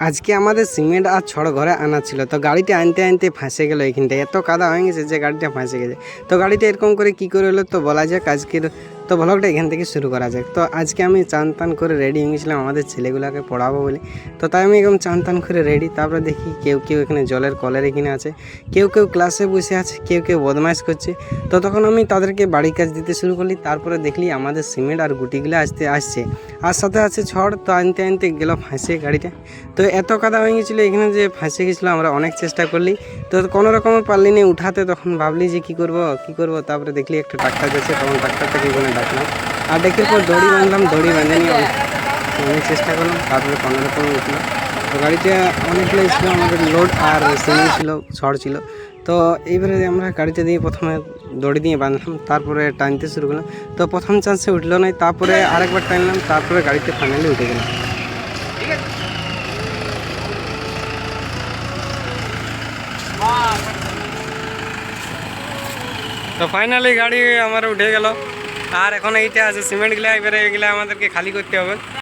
আজকে আমাদের সিমেন্ট আর ছড় ঘরে আনা ছিল, তো গাড়িটা আনতে আনতে ফাঁসে গেল। এইখানটা এত কাদা হয়ে গেছে যে গাড়িটা ফাঁসে গেছে। তো গাড়িটা এরকম করে কি করে হলো তো বলা যাক আজকের। তো ব্লগটা এখান থেকে শুরু করা যাক। তো আজকে আমি চান টান করে রেডি হয়ে গেছিলাম আমাদের ছেলেগুলোকে পড়াবো বলে। তো তাই আমি একদম চান টান করে রেডি। তারপরে দেখি কেউ কেউ এখানে জলের কলের এখানে আছে, কেউ কেউ ক্লাসে বসে আছে, কেউ কেউ বদমাইশ করছে। তো তখন আমি তাদেরকে বাড়ির কাজ দিতে শুরু করলি। তারপরে দেখলি আমাদের সিমেন্ট আর গুটিগুলো আসছে আর সাথে আছে ছড়। তো আনতে আনতে গেল ফাঁসে গাড়িটা। তো এত কাদা হয়ে গেছিলো এখানে যে ফাঁসে গেছিলো। আমরা অনেক চেষ্টা করলি, তো কোনো রকমের পারলি না উঠাতে। তখন ভাবলি যে কী করবো। তারপরে দেখলি একটা ট্রাক্টর যাচ্ছে, তখন ট্রাক্টরটাকে এখানে ডাকলাম আর ডেকের পর দড়ি বাঁধলাম। দড়ি বেঁধে নিয়ে অনেক চেষ্টা করলাম, তারপরে কোনো রকমে উঠলো। তো গাড়িটা অনেকগুলো ছিল, আমাদের লোড আর সিমেন্ট ছিল, ছড় ছিল। তো এইবারে আমরা গাড়িটা দিয়ে প্রথমে দড়ি দিয়ে বাঁধলাম, তারপরে টানতে শুরু করলাম। তো প্রথম চান্সে উঠলো না, তারপরে আরেকবার টানলাম, তারপরে গাড়িতে ফাইনালি উঠে গেলাম। তো ফাইনালি গাড়ি আমার উঠে গেল। আর এখন এইটা আছে সিমেন্টগুলা, এবারে এগুলা আমাদেরকে খালি করতে হবে।